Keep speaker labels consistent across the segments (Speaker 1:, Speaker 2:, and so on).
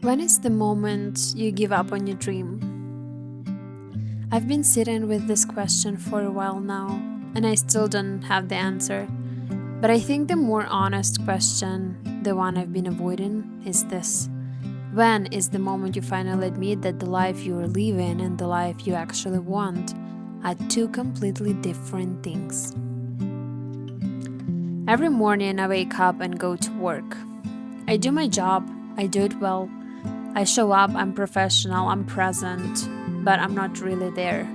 Speaker 1: When is the moment you give up on your dream? I've been sitting with this question for a while now, and I still don't have the answer. But I think the more honest question, the one I've been avoiding, is this. When is the moment you finally admit that the life you are living and the life you actually want are two completely different things? Every morning I wake up and go to work. I do my job, I do it well. I show up, I'm professional, I'm present, but I'm not really there.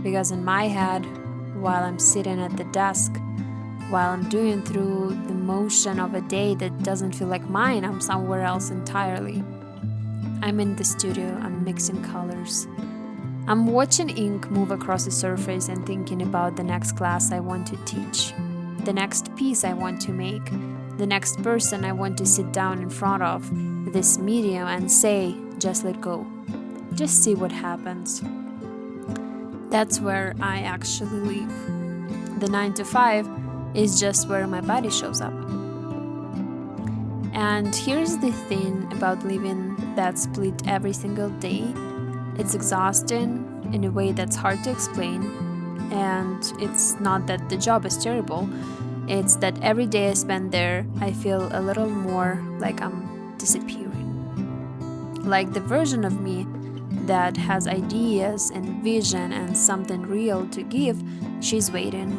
Speaker 1: Because in my head, while I'm sitting at the desk, while I'm doing through the motion of a day that doesn't feel like mine, I'm somewhere else entirely. I'm in the studio, I'm mixing colors. I'm watching ink move across the surface and thinking about the next class I want to teach, the next piece I want to make, the next person I want to sit down in front of this medium and say, just let go. Just see what happens. That's where I actually live. The 9 to 5 is just where my body shows up. And here's the thing about living that split every single day. It's exhausting in a way that's hard to explain. And it's not that the job is terrible. It's that every day I spend there, I feel a little more like I'm disappearing. Like the version of me that has ideas and vision and something real to give, she's waiting.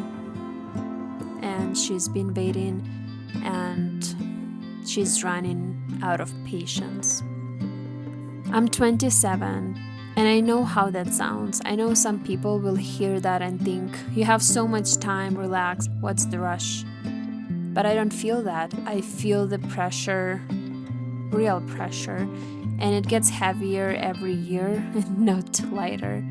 Speaker 1: And she's been waiting, and she's running out of patience. I'm 27, and I know how that sounds. I know some people will hear that and think, you have so much time, relax, what's the rush? But I don't feel that. I feel the pressure, real pressure, and it gets heavier every year and not lighter.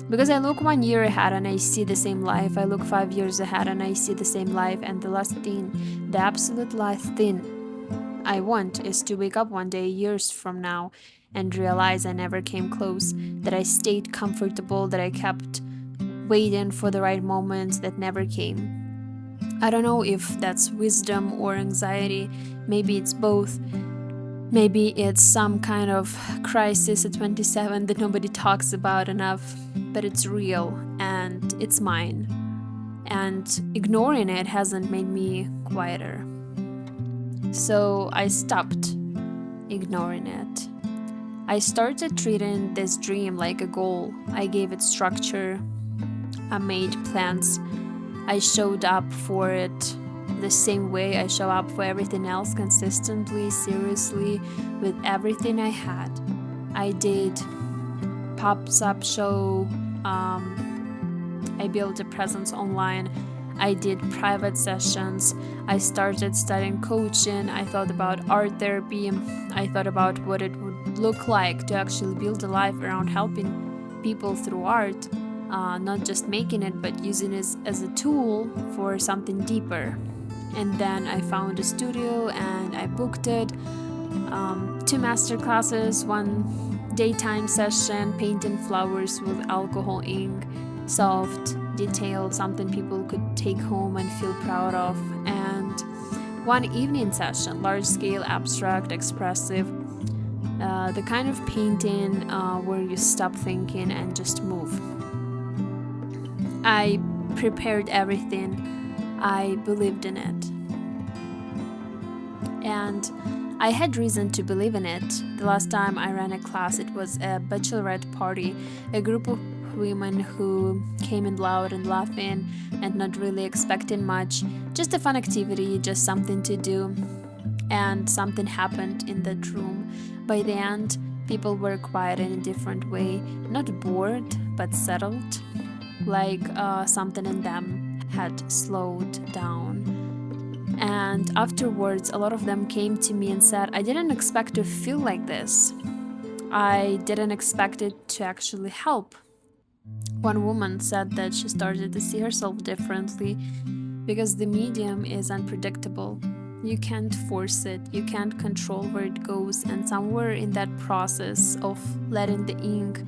Speaker 1: Because I look 1 year ahead and I see the same life, I look 5 years ahead and I see the same life, and the last thing, the absolute last thing I want is to wake up one day years from now and realize I never came close, that I stayed comfortable, that I kept waiting for the right moments that never came. I don't know if that's wisdom or anxiety, maybe it's both. Maybe it's some kind of crisis at 27 that nobody talks about enough, but it's real and it's mine. And ignoring it hasn't made me quieter. So I stopped ignoring it. I started treating this dream like a goal. I gave it structure. I made plans. I showed up for it the same way I show up for everything else, consistently, seriously, with everything I had. I did pop-up show, I built a presence online, I did private sessions, I started studying coaching, I thought about art therapy, I thought about what it would look like to actually build a life around helping people through art, not just making it, but using it as a tool for something deeper. And then I found a studio and I booked it, 2 masterclasses, 1 daytime session, painting flowers with alcohol ink, soft, detailed, something people could take home and feel proud of, and 1 evening session, large scale, abstract, expressive, the kind of painting where you stop thinking and just move. I prepared everything. I believed in it. And I had reason to believe in it. The last time I ran a class, it was a bachelorette party, a group of women who came in loud and laughing and not really expecting much, just a fun activity, just something to do. And something happened in that room. By the end, people were quiet in a different way, not bored, but settled, like something in them had slowed down. And afterwards, a lot of them came to me and said, I didn't expect to feel like this. I didn't expect it to actually help. One woman said that she started to see herself differently because the medium is unpredictable. You can't force it, you can't control where it goes, and somewhere in that process of letting the ink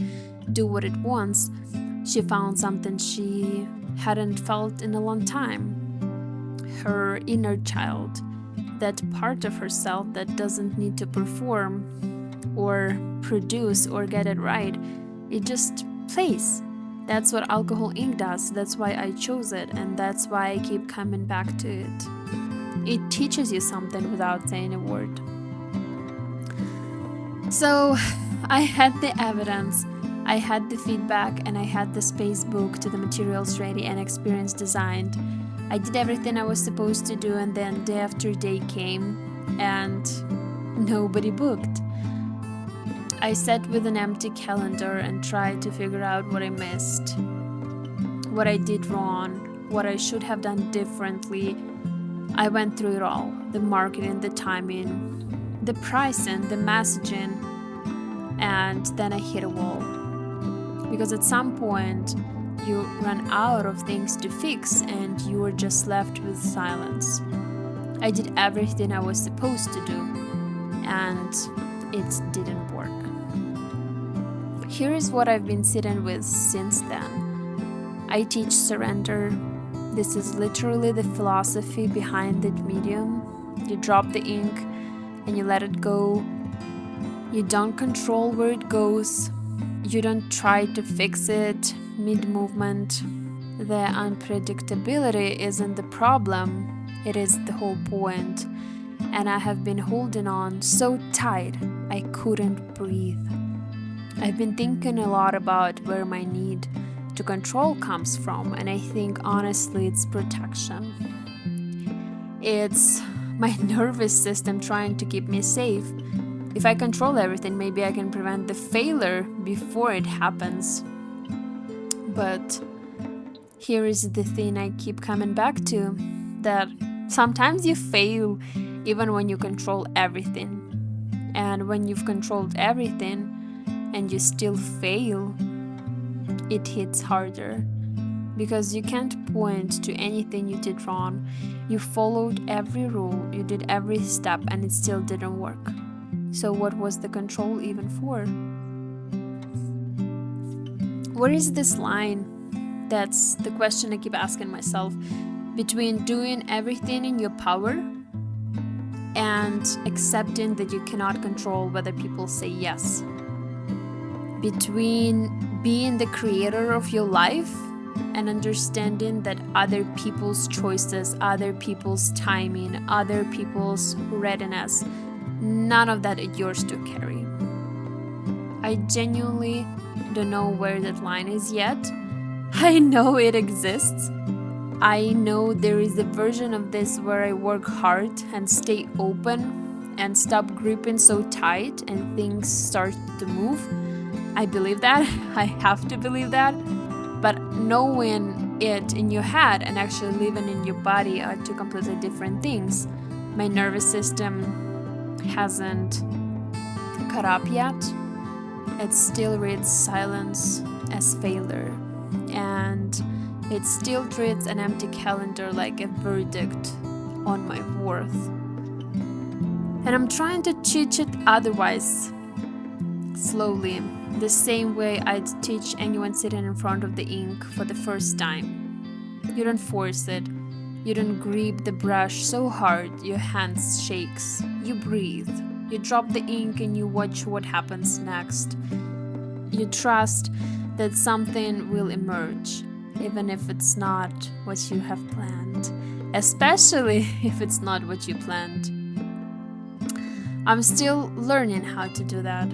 Speaker 1: do what it wants, she found something she hadn't felt in a long time. Her inner child, that part of herself that doesn't need to perform, or produce or get it right. It just plays. That's what Alcohol Inc. does. That's why I chose it, and that's why I keep coming back to it. It teaches you something without saying a word. So I had the evidence, I had the feedback, and I had the space booked, the materials ready, and experience designed. I did everything I was supposed to do, and then day after day came, and nobody booked. I sat with an empty calendar and tried to figure out what I missed, what I did wrong, what I should have done differently. I went through it all: the marketing, the timing, the pricing, the messaging, and then I hit a wall. Because at some point, you run out of things to fix and you are just left with silence. I did everything I was supposed to do, and it didn't work. Here is what I've been sitting with since then. I teach surrender. This is literally the philosophy behind that medium. You drop the ink and you let it go. You don't control where it goes. You don't try to fix it mid-movement. The unpredictability isn't the problem, it is the whole point. And I have been holding on so tight I couldn't breathe. I've been thinking a lot about where my need to control comes from, and I think honestly it's protection. It's my nervous system trying to keep me safe. If I control everything, maybe I can prevent the failure before it happens. But here is the thing I keep coming back to, that sometimes you fail even when you control everything. And when you've controlled everything and you still fail, it hits harder. Because you can't point to anything you did wrong. You followed every rule, you did every step, and it still didn't work. So what was the control even for? Where is this line? That's the question I keep asking myself. Between doing everything in your power and accepting that you cannot control whether people say yes. Between being the creator of your life and understanding that other people's choices, other people's timing, other people's readiness, none of that is yours to carry. I genuinely don't know where that line is yet. I know it exists. I know there is a version of this where I work hard and stay open and stop gripping so tight and things start to move. I believe that. I have to believe that. But knowing it in your head and actually living in your body are two completely different things. My nervous system hasn't caught up yet. It still reads silence as failure, and it still treats an empty calendar like a verdict on my worth. And I'm trying to teach it otherwise, slowly, the same way I'd teach anyone sitting in front of the ink for the first time. You don't force it. You don't grip the brush so hard your hands shakes. You breathe. You drop the ink and you watch what happens next. You trust that something will emerge, even if it's not what you have planned, especially if it's not what you planned. I'm still learning how to do that.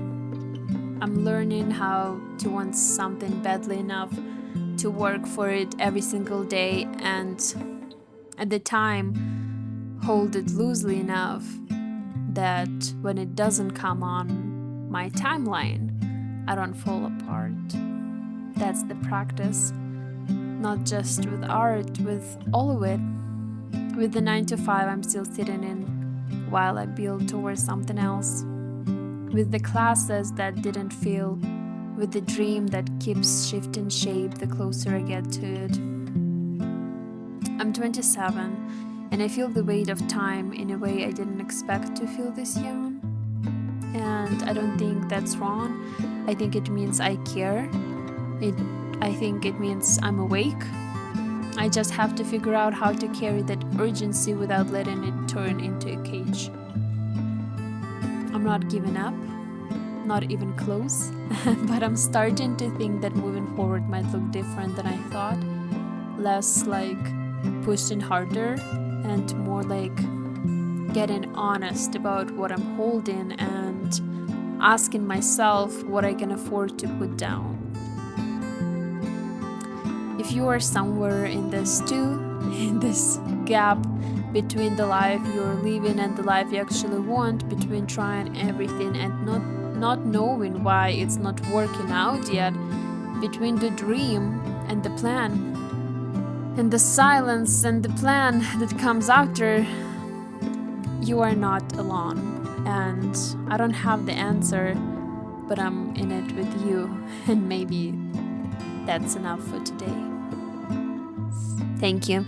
Speaker 1: I'm learning how to want something badly enough to work for it every single day, and at the time, hold it loosely enough that when it doesn't come on my timeline, I don't fall apart. That's the practice. Not just with art, with all of it. With the 9 to 5 I'm still sitting in while I build towards something else. With the classes that didn't feel, with the dream that keeps shifting shape the closer I get to it. I'm 27 and I feel the weight of time in a way I didn't expect to feel this young. And I don't think that's wrong. I think it means I care. I think it means I'm awake. I just have to figure out how to carry that urgency without letting it turn into a cage. I'm not giving up. not even close. But I'm starting to think that moving forward might look different than I thought. Less like pushing harder and more like getting honest about what I'm holding and asking myself what I can afford to put down. If you are somewhere in this too, in this gap between the life you're living and the life you actually want, between trying everything and not knowing why it's not working out yet, between the dream and the plan, and the silence and the plan that comes after, you are not alone. And I don't have the answer, but I'm in it with you, and maybe that's enough for today. Thank you.